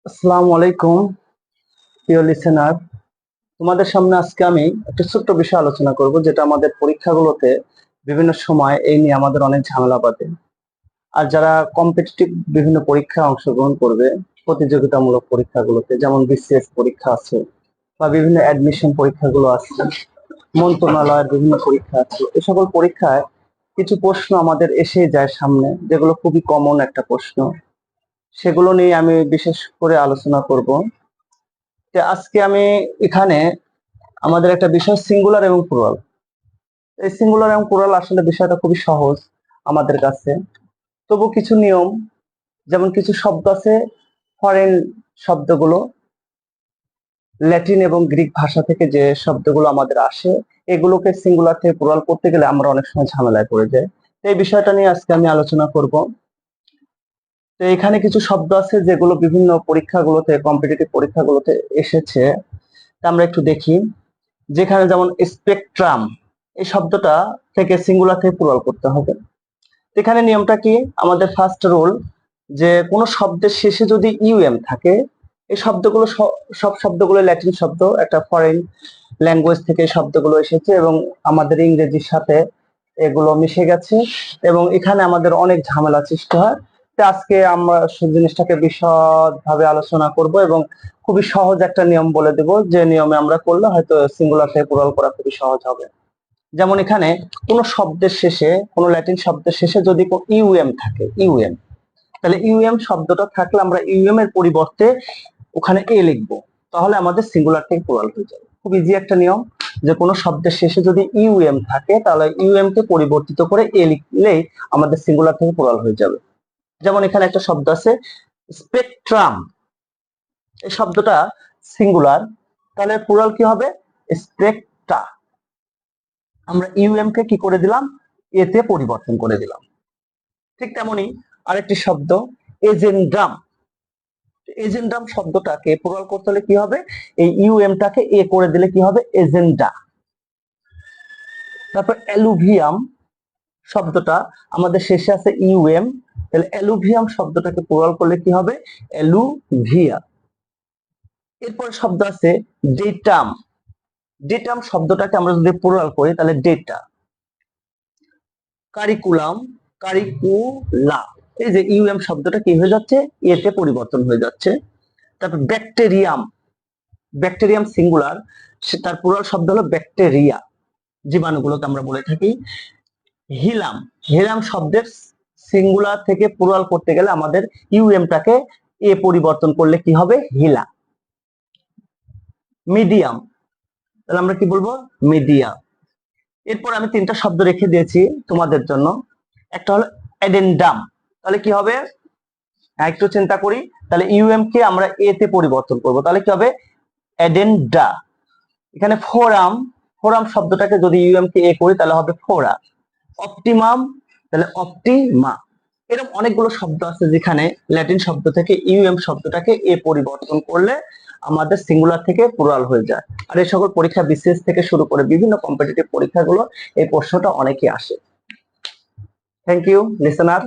আসসালামু আলাইকুম প্রিয় লিসেনার। তোমাদের সামনে আজকে আমি একটা ছোট্ট বিষয় আলোচনা করব, যেটা আমাদের পরীক্ষাগুলোতে বিভিন্ন সময় এই নিয়ে আমাদের অনেক ঝামেলা বাধে। আর যারা কম্পিটিটিভ বিভিন্ন পরীক্ষায় অংশগ্রহণ করবে, প্রতিযোগিতামূলক পরীক্ষাগুলোতে, যেমন বিসিএস পরীক্ষা আছে বা বিভিন্ন অ্যাডমিশন পরীক্ষাগুলো আছে, মন্ত্রণালয়ের বিভিন্ন পরীক্ষা আছে, এই সকল পরীক্ষায় কিছু প্রশ্ন আমাদের এসে যায় সামনে, যেগুলো খুবই কমন একটা প্রশ্ন। সেগুলো নিয়ে আমি বিশেষ করে আলোচনা করব। তো আজকে আমি এখানে আমাদের একটা বিষয় সিঙ্গুলার এবং প্লুরাল। এই সিঙ্গুলার এবং প্লুরাল আসলে বিষয়টা খুবই সহজ আমাদের কাছে। তবু কিছু নিয়ম, যেমন কিছু শব্দ আছে ফরেন শব্দগুলো, ল্যাটিন এবং গ্রিক ভাষা থেকে যে শব্দগুলো আমাদের আসে, এগুলোকে সিঙ্গুলার থেকে প্লুরাল করতে গেলে আমরা অনেক সময় ঝামেলায় পড়ে যাই। তো এই বিষয়টা নিয়ে আজকে আমি আলোচনা করব। তো এখানে কিছু শব্দ আছে যেগুলো বিভিন্ন পরীক্ষাগুলোতে, কম্পিটিটিভ পরীক্ষাগুলোতে এসেছে। তা আমরা একটু দেখি। যেখানে যেমন স্পেকট্রাম, এই শব্দটা থেকে সিঙ্গুলার থেকে প্লুরাল করতে হবে। এখানে নিয়মটা কি, আমাদের ফার্স্ট রুল, যে কোনো শব্দের শেষে যদি ইউএম থাকে, এই শব্দগুলো সব শব্দগুলো ল্যাটিন শব্দ, একটা ফরেন ল্যাঙ্গুয়েজ থেকে এই শব্দগুলো এসেছে এবং আমাদের ইংরেজির সাথে এগুলো মিশে গেছে, এবং এখানে আমাদের অনেক ঝামেলা সৃষ্টি হয়। তো আজকে আমরা সেই জিনিসটাকে বিশদভাবে আলোচনা করব এবং খুবই সহজ একটা নিয়ম বলে দেব, যে নিয়মে আমরা করলে হয়তো সিঙ্গুলার থেকে প্লুরাল করা খুবই সহজ হবে। যেমন এখানে কোনো শব্দের শেষে, কোনো ল্যাটিন শব্দের শেষে যদি ইউএম থাকে, ইউএম, তাহলে ইউএম শব্দটা থাকলে আমরা ইউএম এর পরিবর্তে ওখানে এ লিখবো, তাহলে আমাদের সিঙ্গুলার থেকে প্লুরাল হয়ে যাবে। খুব ইজি একটা নিয়ম, যে কোনো শব্দের শেষে যদি ইউএম থাকে তাহলে ইউএম কে পরিবর্তিত করে এ লিখলেই আমাদের সিঙ্গুলার থেকে প্লুরাল হয়ে যাবে। যেমন এখানে একটা শব্দ আছে স্পেকট্রাম, এই শব্দটা সিঙ্গুলার, তাহলে প্লুরাল কি হবে? স্পেকট্রা। আমরা ইউএম কে কি করে দিলাম? এতে পরিবর্তন করে দিলাম। ঠিক তেমনি আরেকটি শব্দ এজেন্ডাম। এজেন্ডাম শব্দটাকে প্লুরাল করতে হলে কি হবে? এই ইউএম টাকে এ করে দিলে কি হবে? এজেন্ডা। তারপর অ্যালুভিয়াম শব্দটা আমাদের শেষে আছে ইউএম, তাহলে অ্যালুভিয়াম শব্দটাকে প্লুরাল করলে কি হবে? অ্যালুভিয়া। এরপর শব্দ আছে ডেটাম। ডেটাম শব্দটাকে আমরা যদি প্লুরাল করি তাহলে ডেটা। কারিকুলাম, কারিকুলা, এই যে ইউএম শব্দটা কি হয়ে যাচ্ছে? এতে পরিবর্তন হয়ে যাচ্ছে। তারপর ব্যাকটেরিয়াম, ব্যাকটেরিয়াম সিঙ্গুলার, তার প্লুরাল শব্দ হলো ব্যাকটেরিয়া, জীবাণুগুলোকে আমরা বলে থাকি। হিলাম, হিলাম শব্দের সিঙ্গুলার থেকে প্লুরাল করতে গেলে আমাদের ইউএম টাকে এ পরিবর্তন করলে কি হবে? হিলা। মিডিয়াম, তাহলে আমরা কি বলবো? মিডিয়া। এরপর আমি তিনটা শব্দ রেখে দিয়েছি তোমাদের জন্য। একটা হলো অ্যাডেন্ডাম, তাহলে কি হবে? একটু চিন্তা করি, তাহলে ইউএম কে আমরা এ তে পরিবর্তন করব, তাহলে কি হবে? অ্যাডেন্ডা। এখানে ফোরাম, ফোরাম শব্দটাকে যদি ইউএম কে এ করি তাহলে হবে ফোরা। অপটিমাম, তাহলে অপটিমা। এরকম অনেকগুলো শব্দ আছে যেখানে ল্যাটিন শব্দ থেকে ইউএম শব্দটাকে এ পরিবর্তন করলে আমাদের সিঙ্গুলার থেকে প্লুরাল হয়ে যায়। আর এই সকল পরীক্ষা বিসিএস থেকে শুরু করে বিভিন্ন কম্পিটিটিভ পরীক্ষাগুলো এই প্রশ্নটা অনেকই আসে। Thank you listener.